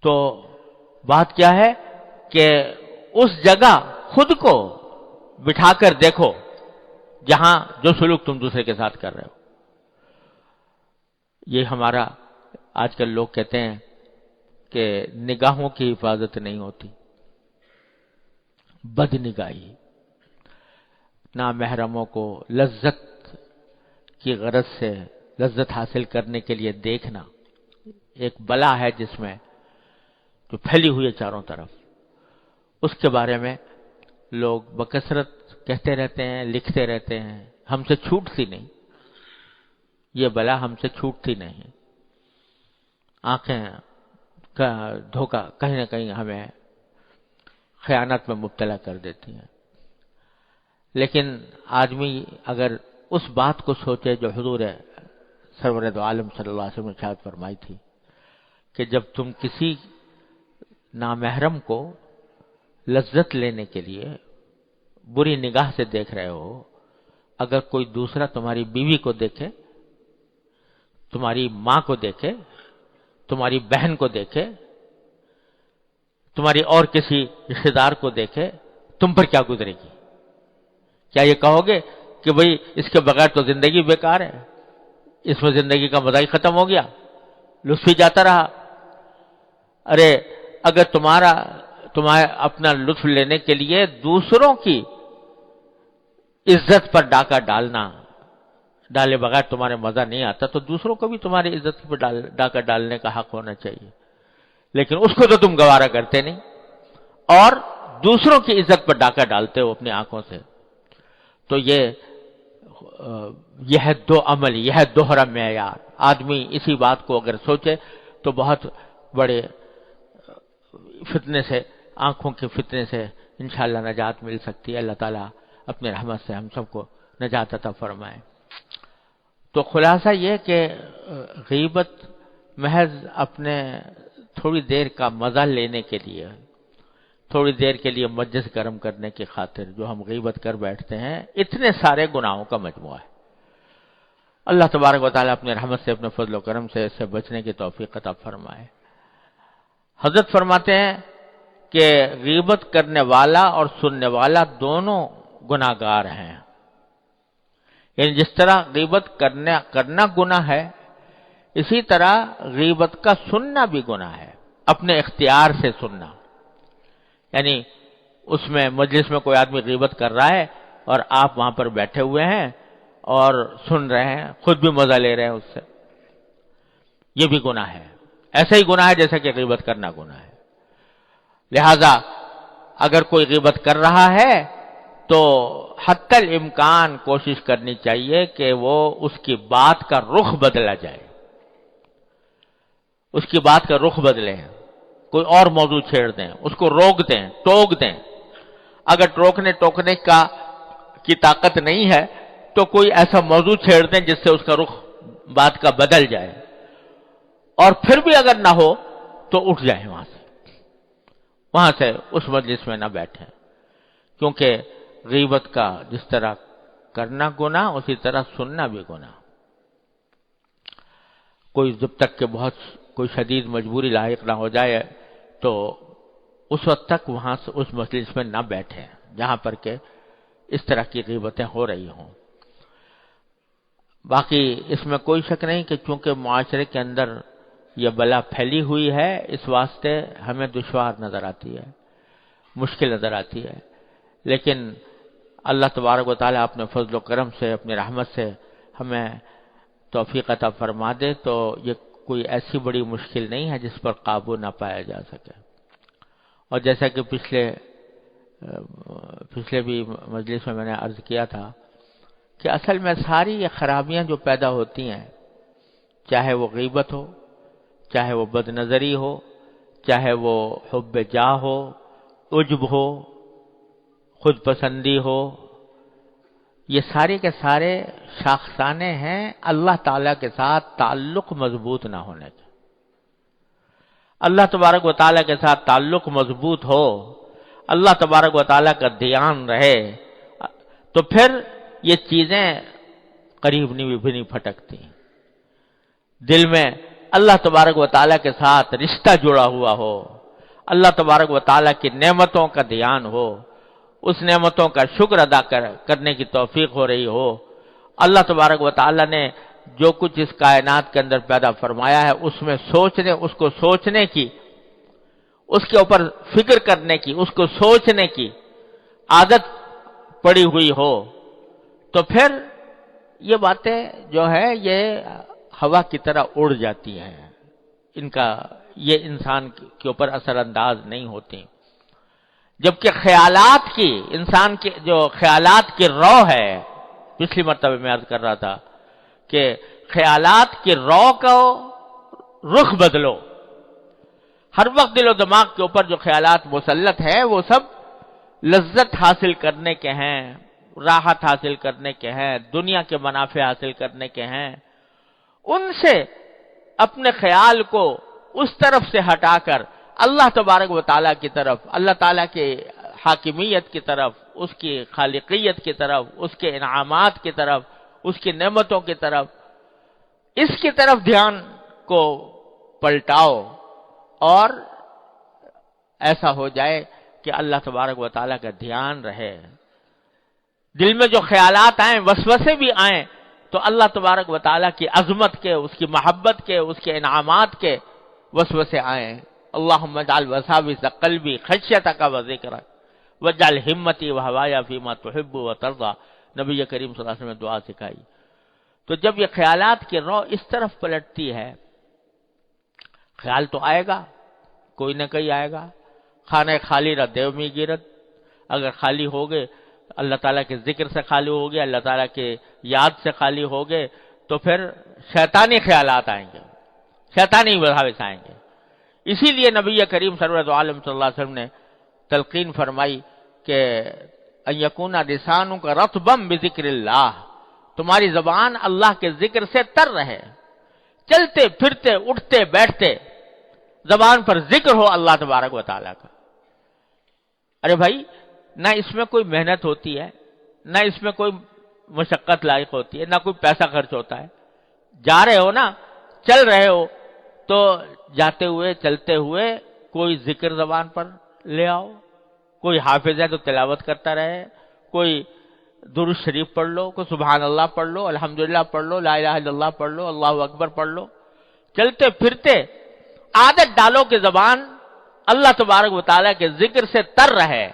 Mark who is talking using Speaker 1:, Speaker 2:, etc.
Speaker 1: تو بات کیا ہے کہ اس جگہ خود کو بٹھا کر دیکھو جہاں جو سلوک تم دوسرے کے ساتھ کر رہے ہو. یہ ہمارا آج کل لوگ کہتے ہیں کہ نگاہوں کی حفاظت نہیں ہوتی، بد نگاہی، نامحرموں کو لذت کی غرض سے لذت حاصل کرنے کے لیے دیکھنا ایک بلا ہے جس میں جو پھیلی ہوئی ہے چاروں طرف. اس کے بارے میں لوگ بکثرت کہتے رہتے ہیں، لکھتے رہتے ہیں، ہم سے چھوٹتی نہیں، یہ بلا ہم سے چھوٹتی نہیں. آنکھیں کا دھوکہ کہیں نہ کہیں ہمیں خیانت میں مبتلا کر دیتی ہیں. لیکن آدمی اگر اس بات کو سوچے جو حضور سرور دو عالم صلی اللہ علیہ وسلم نے ارشاد فرمائی تھی کہ جب تم کسی نامحرم کو لذت لینے کے لیے بری نگاہ سے دیکھ رہے ہو، اگر کوئی دوسرا تمہاری بیوی کو دیکھے، تمہاری ماں کو دیکھے، تمہاری بہن کو دیکھے، تمہاری اور کسی رشتہ دار کو دیکھے، تم پر کیا گزرے گی؟ کیا یہ کہو گے کہ بھئی اس کے بغیر تو زندگی بیکار ہے، اس میں زندگی کا مزہ ہی ختم ہو گیا، لطف ہی جاتا رہا؟ ارے اگر تمہیں اپنا لطف لینے کے لیے دوسروں کی عزت پر ڈاکہ ڈالے بغیر تمہارے مزہ نہیں آتا تو دوسروں کو بھی تمہاری عزت پر ڈاکہ ڈالنے کا حق ہونا چاہیے. لیکن اس کو تو تم گوارا کرتے نہیں اور دوسروں کی عزت پر ڈاکہ ڈالتے ہو اپنی آنکھوں سے. تو یہ ہے دو عمل، یہ ہے دوہرا معیار. آدمی اسی بات کو اگر سوچے تو بہت بڑے فتنے سے، آنکھوں کے فتنے سے انشاءاللہ نجات مل سکتی ہے. اللہ تعالیٰ اپنے رحمت سے ہم سب کو نجات عطا فرمائے. تو خلاصہ یہ کہ غیبت محض اپنے تھوڑی دیر کا مزہ لینے کے لیے، تھوڑی دیر کے لیے مجلس گرم کرنے کی خاطر جو ہم غیبت کر بیٹھتے ہیں، اتنے سارے گناہوں کا مجموعہ ہے. اللہ تبارک و تعالیٰ اپنے رحمت سے، اپنے فضل و کرم سے اس سے بچنے کی توفیق عطا فرمائے. حضرت فرماتے ہیں کہ غیبت کرنے والا اور سننے والا دونوں گناہگار ہیں. یعنی جس طرح غیبت کرنا گناہ ہے، اسی طرح غیبت کا سننا بھی گناہ ہے، اپنے اختیار سے سننا. یعنی اس میں مجلس میں کوئی آدمی غیبت کر رہا ہے اور آپ وہاں پر بیٹھے ہوئے ہیں اور سن رہے ہیں، خود بھی مزہ لے رہے ہیں اس سے، یہ بھی گناہ ہے. ایسا ہی گناہ ہے جیسا کہ غیبت کرنا گناہ ہے. لہذا اگر کوئی غیبت کر رہا ہے تو حتی الامکان کوشش کرنی چاہیے کہ وہ اس کی بات کا رخ بدلا جائے، اس کی بات کا رخ بدلے، کوئی اور موضوع چھیڑ دیں، اس کو روک دیں، ٹوک دیں. اگر ٹوکنے کی طاقت نہیں ہے تو کوئی ایسا موضوع چھیڑ دیں جس سے اس کا رخ بات کا بدل جائے، اور پھر بھی اگر نہ ہو تو اٹھ جائیں وہاں سے اس مجلس میں نہ بیٹھیں. کیونکہ غیبت کا جس طرح کرنا گناہ، اسی طرح سننا بھی گناہ. کوئی جب تک کہ بہت کوئی شدید مجبوری لاحق نہ ہو جائے تو اس وقت تک وہاں سے اس مجلس میں نہ بیٹھیں جہاں پر کہ اس طرح کی غیبتیں ہو رہی ہوں. باقی اس میں کوئی شک نہیں کہ چونکہ معاشرے کے اندر یہ بلا پھیلی ہوئی ہے، اس واسطے ہمیں دشوار نظر آتی ہے، مشکل نظر آتی ہے. لیکن اللہ تبارک و تعالیٰ اپنے فضل و کرم سے، اپنی رحمت سے ہمیں توفیق عطا فرما دے تو یہ کوئی ایسی بڑی مشکل نہیں ہے جس پر قابو نہ پایا جا سکے. اور جیسا کہ پچھلے بھی مجلس میں نے عرض کیا تھا کہ اصل میں ساری یہ خرابیاں جو پیدا ہوتی ہیں، چاہے وہ غیبت ہو، چاہے وہ بد نظری ہو، چاہے وہ حب جاہ ہو، عجب ہو، خود پسندی ہو، یہ سارے کے سارے شاخسانے ہیں اللہ تعالیٰ کے ساتھ تعلق مضبوط نہ ہونے کے. اللہ تبارک و تعالیٰ کے ساتھ تعلق مضبوط ہو، اللہ تبارک و تعالیٰ کا دھیان رہے تو پھر یہ چیزیں قریب بھی نہیں پھٹکتی. دل میں اللہ تبارک و تعالیٰ کے ساتھ رشتہ جڑا ہوا ہو، اللہ تبارک و تعالیٰ کی نعمتوں کا دھیان ہو، اس نعمتوں کا شکر ادا کرنے کی توفیق ہو رہی ہو، اللہ تبارک و تعالیٰ نے جو کچھ اس کائنات کے اندر پیدا فرمایا ہے اس میں اس کو سوچنے کی، اس کے اوپر فکر کرنے کی، اس کو سوچنے کی عادت پڑی ہوئی ہو، تو پھر یہ باتیں جو ہے یہ ہوا کی طرح اڑ جاتی ہیں، یہ انسان کے اوپر اثر انداز نہیں ہوتی، جبکہ خیالات کی، انسان کے جو خیالات کی رو ہے، پچھلی مرتبہ میں عرض کر رہا تھا کہ خیالات کی رو کو رخ بدلو، ہر وقت دل و دماغ کے اوپر جو خیالات مسلط ہیں وہ سب لذت حاصل کرنے کے ہیں، راحت حاصل کرنے کے ہیں، دنیا کے منافع حاصل کرنے کے ہیں، ان سے اپنے خیال کو اس طرف سے ہٹا کر اللہ تبارک و تعالیٰ کی طرف، اللہ تعالیٰ کی حاکمیت کی طرف، اس کی خالقیت کی طرف، اس کے انعامات کی طرف، اس کی نعمتوں کی طرف، اس کی طرف دھیان کو پلٹاؤ، اور ایسا ہو جائے کہ اللہ تبارک و تعالیٰ کا دھیان رہے، دل میں جو خیالات آئیں، وسوسے بھی آئیں، تو اللہ تبارک و تعالیٰ کی عظمت کے، اس کی محبت کے، اس کے انعامات کے وسوسے آئیں۔ اللہم اجعل وساوس قلبی خشیتک و ذکرک واجعل ہمتی و ہوایا فیما تحب و ترضی، نبی کریم صلی اللہ علیہ وسلم نے دعا سکھائی۔ تو جب یہ خیالات کی رو اس طرف پلٹتی ہے، خیال تو آئے گا، کوئی نہ کوئی آئے گا، خانہ خالی رہ دیو می گیرت، اگر خالی ہو گئے، اللہ تعالیٰ کے ذکر سے خالی ہو گئے، اللہ تعالیٰ کے یاد سے خالی ہو گئے، تو پھر شیطانی خیالات آئیں گے، شیطانی وساوس آئیں گے۔ اسی لیے نبی کریم سرورت عالم صلی اللہ علیہ وسلم نے تلقین فرمائی کہ ان یکون لسانک رطبا بذکر اللہ، تمہاری زبان اللہ کے ذکر سے تر رہے، چلتے پھرتے اٹھتے بیٹھتے زبان پر ذکر ہو اللہ تبارک و تعالیٰ کا۔ ارے بھائی، نہ اس میں کوئی محنت ہوتی ہے، نہ اس میں کوئی مشقت لائق ہوتی ہے، نہ کوئی پیسہ خرچ ہوتا ہے، جا رہے ہو نا، چل رہے ہو، تو جاتے ہوئے چلتے ہوئے کوئی ذکر زبان پر لے آؤ، کوئی حافظ ہے تو تلاوت کرتا رہے، کوئی درود شریف پڑھ لو، کوئی سبحان اللہ پڑھ لو، الحمدللہ پڑھ لو، لا الہ الا اللہ پڑھ لو، اللہ اکبر پڑھ لو، چلتے پھرتے عادت ڈالو کہ زبان اللہ تبارک و تعالیٰ کے ذکر سے تر رہے۔